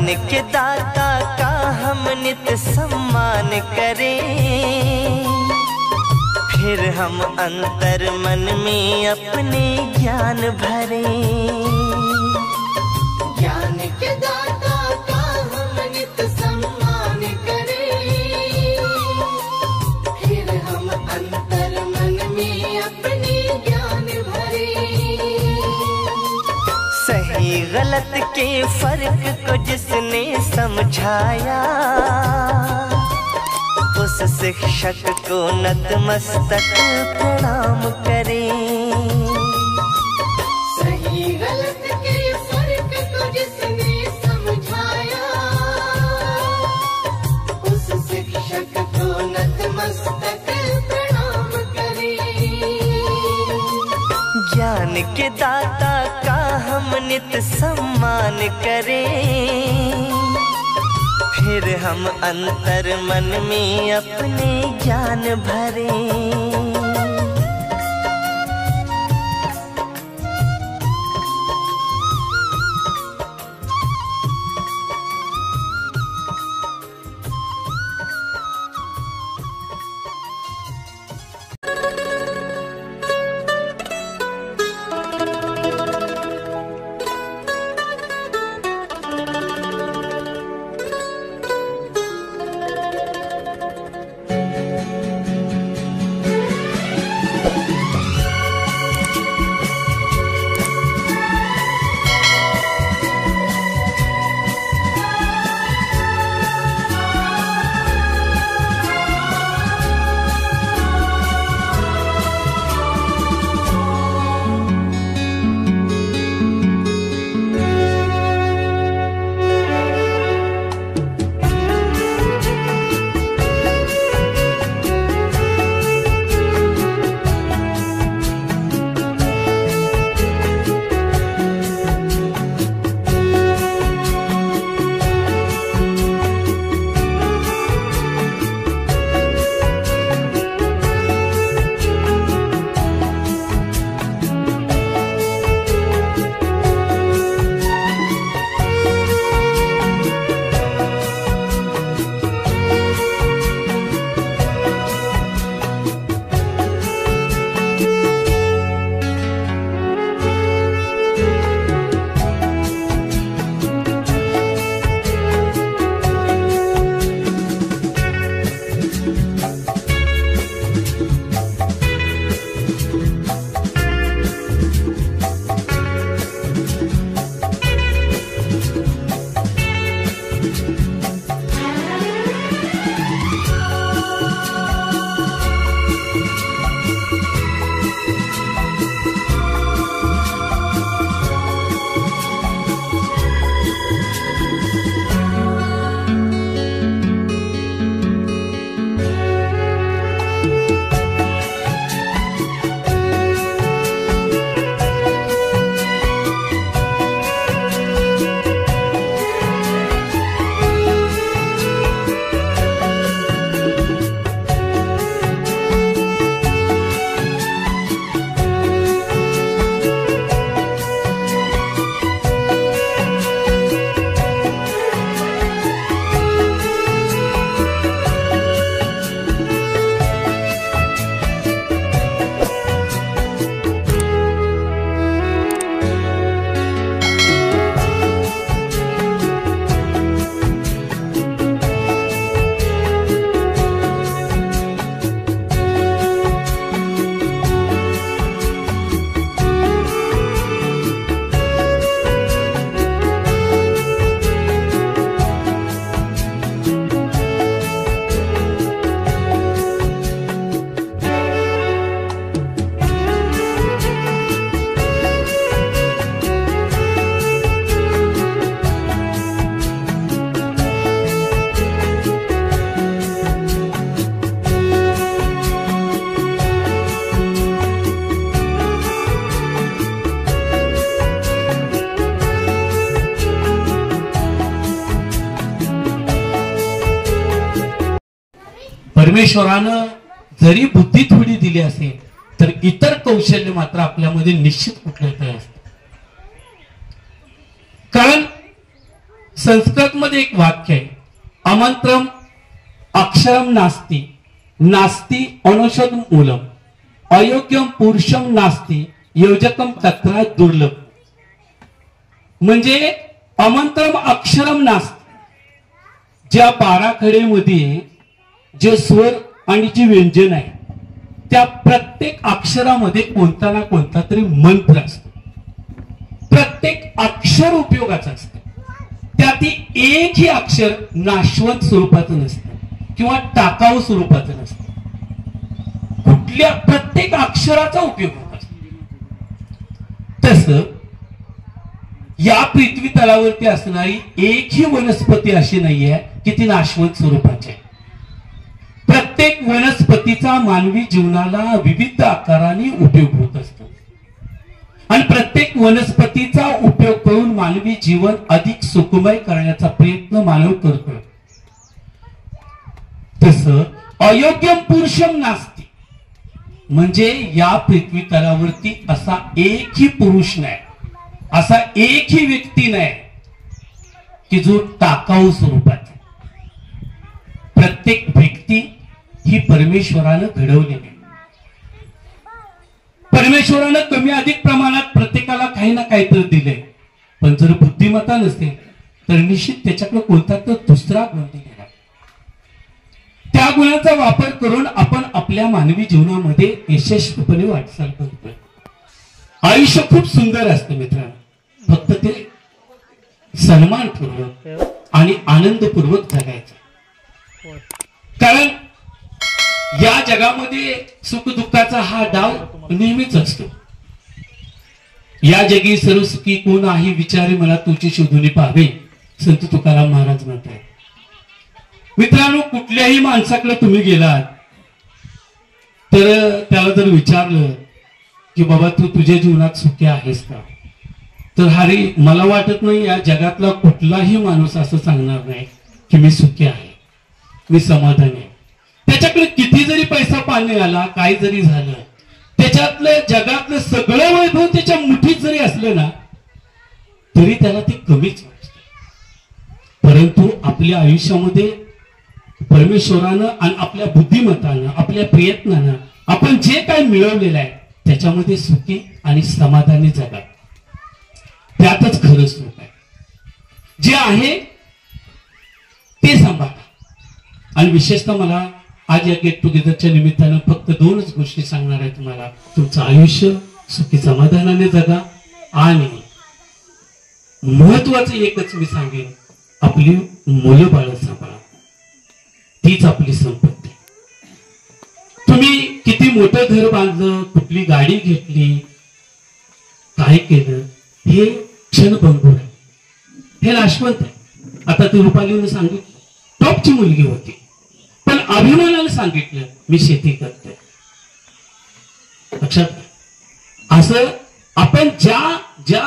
के दाता का हम नित सम्मान करें, फिर हम अंतर मन में अपने ज्ञान भरें। ज्ञान के दाता का हम नित सम्मान करें, फिर हम अंतर मन में अपने ज्ञान भरें। सही गलत के फर्क को जिसने समझाया, उस शिक्षक को नतमस्तक प्रणाम करें। सही गलत के फर्क को जिसने समझाया, उस शिक्षक को नतमस्तक प्रणाम करें। ज्ञान के दाता का हम नित सम्मान करें, फिर हम अंतर मन में अपने ज्ञान भरें। परमेश्वरानं जरी बुद्धी थोडी दिली असेल तर इतर कौशल्य मात्र आपल्यामध्ये निश्चित कुठले तरी असते. कारण संस्कृत मध्ये एक वाक्य आहे, अमंत्रम अक्षरम नास्ति नास्ति अनौषध मूलम अयोग्यम पुरुषम नास्ति योजकम तत्रा दुर्लभ. म्हणजे अमंत्रम अक्षरम नास्ति, ज्या बाराखड्यामध्ये जे स्वर आणि जी व्यंजन आहे त्या प्रत्येक अक्षरामध्ये कोणता ना कोणता तरी मंत्र असतो. प्रत्येक अक्षर उपयोगाचं असतं. त्यातील एकही अक्षर नाशवंत स्वरूपाचं नसतं किंवा टाकाऊ स्वरूपाचं नसतं. कुठल्या प्रत्येक अक्षराचा उपयोग होत असतो. तसं या पृथ्वी तलावरती असणारी एकही वनस्पती अशी नाहीये की ती नाशवंत स्वरूपाची आहे. प्रत्येक वनस्पतीचा मानवी जीवनाला विविध आकाराने उपयोग होत असतो आणि प्रत्येक वनस्पतीचा उपयोग करून मानवी जीवन अधिक सुखमय करण्याचा प्रयत्न मानव करतो. तसं अयोग्यम पुरुषम नास्ति, म्हणजे या पृथ्वी तलावरती असा एकही पुरुष नाही, असा एकही व्यक्ती नाही की जो टाकाऊ स्वरूपात. प्रत्येक व्यक्ती ही परमेश्वरानं घडवलेली. परमेश्वरानं कमी अधिक प्रमाणात प्रत्येकाला काही ना काहीतरी दिले, पण जर बुद्धिमत्ता नसेल तर निश्चित त्याच्याकडे कोणता तर दुसरा गुण दिलेला. त्या गुणाचा वापर करून आपण आपल्या मानवी जीवनामध्ये यशस्वीपणे वाटचाल करतोय. आयुष्य खूप सुंदर असतं मित्रांनो, फक्त ते सन्मानपूर्वक आणि आनंदपूर्वक जगायचं. कारण या जगामध्ये सुखदुःखाचा हा डाव नेहमीच असतो. या जगी सर्व सुखी कोण आहे विचारे मला तुझी शोधून पाहावे, संत तुकाराम महाराज म्हणतात. मित्रांनो, कुठल्याही माणसाकडे तुम्ही गेलात तर त्याला जर विचारलं की बाबा तू तुझ्या जीवनात सुखी आहेस का, तर हरी मला वाटत नाही या जगातला कुठलाही माणूस असं सांगणार नाही की मी सुखी आहे, मी समाधानी आहे. त्याच्याकडे किती जरी पैसा पाणी आला, काय जरी झालं, त्याच्यातलं जगातलं सगळं वैभव त्याच्या मुठीत जरी असलं ना तरी त्याला ते कमीच वाटतं. परंतु आपल्या आयुष्यामध्ये परमेश्वरानं आणि आपल्या बुद्धिमत्तानं आपल्या प्रयत्नानं आपण जे काय मिळवलेलं आहे त्याच्यामध्ये सुखी आणि समाधानी जगा. त्यातच खरं सुख आहे. जे आहे ते सांभाळा. आणि विशेषतः मला आज या गेट टुगेदरच्या निमित्तानं फक्त दोनच गोष्टी सांगणार आहे तुम्हाला. तुमचं आयुष्य सुखी समाधानाने जगा आणि महत्वाचं एकच मी सांगेन, आपली मुलं बाळ सांभाळा. तीच आपली संपत्ती. तुम्ही किती मोठं घर बांधलं, कुठली गाडी घेतली, काय केलं, हे क्षणभंगूर आहे, हे नाशवंत आहे. आता ती रुपालीने सांगितलं टॉपची मुलगी होती, पण अभिमानाने सांगितलं मी शेती करते. लक्षात असं आपण ज्या ज्या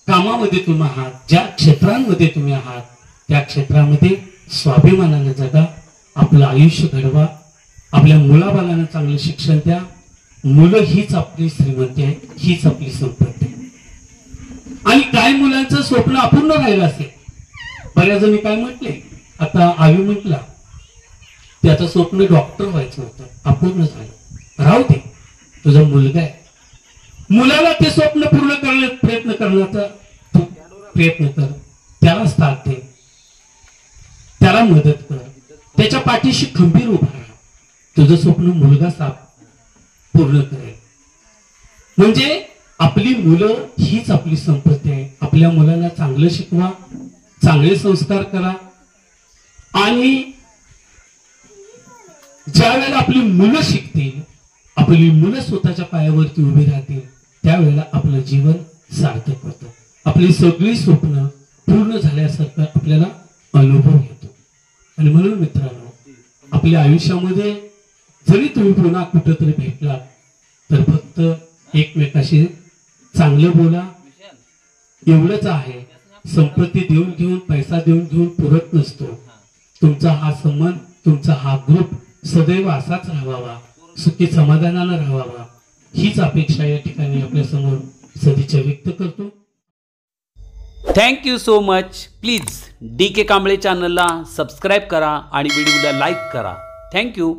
कामामध्ये तुम्ही आहात, ज्या क्षेत्रांमध्ये तुम्ही आहात, त्या क्षेत्रामध्ये स्वाभिमानाने जगा, आपलं आयुष्य घडवा, आपल्या मुलाबाळांना चांगलं शिक्षण द्या. मुलं हीच आपली श्रीमंती आहे, हीच आपली संपत्ती आहे. आणि काही मुलांचं स्वप्न अपूर्ण राहिलं असेल. बऱ्याच जणी काय म्हटले, आता आवी म्हटला त्याचं स्वप्न डॉक्टर व्हायचं होतं, अपूर्ण झालं. राहू दे, तुझा मुलगा आहे, मुलाला ते स्वप्न पूर्ण करण्याचा प्रयत्न करण्याचा तू प्रयत्न कर, त्याला साथ दे, त्याला मदत कर, त्याच्या पाठीशी खंबीर उभा राहा. तुझं स्वप्न मुलगा पूर्ण करेल. म्हणजे आपली मुलं हीच आपली संपत्ती आहे. आपल्या मुलांना चांगलं शिकवा, चांगले संस्कार करा. आणि ज्या वेळेला आपली मुलं शिकतील, आपली मुलं स्वतःच्या पायावरती उभी राहतील, त्यावेळेला आपलं जीवन सार्थक होतं. आपली सगळी स्वप्न पूर्ण झाल्यासारखं आपल्याला अनुभव येतो. आणि म्हणून मित्रांनो, आपल्या आयुष्यामध्ये जरी तुम्ही पुन्हा कुठेतरी भेटला तर फक्त एकमेकाशी चांगलं बोला, एवढंच आहे. संपत्ती देऊन घेऊन, पैसा देऊन घेऊन पुरत नसतो. तुमचा हा संबंध, तुमचा हा ग्रुप सदैव असाच राहावा, सुखी समाधानानं राहावा, हीच अपेक्षा या ठिकाणी आपल्या समोर सदिच्छा व्यक्त करतो. Thank you so much. Please DK Kamble चॅनलला सबस्क्राईब करा आणि व्हिडिओला लाईक करा. थँक्यू.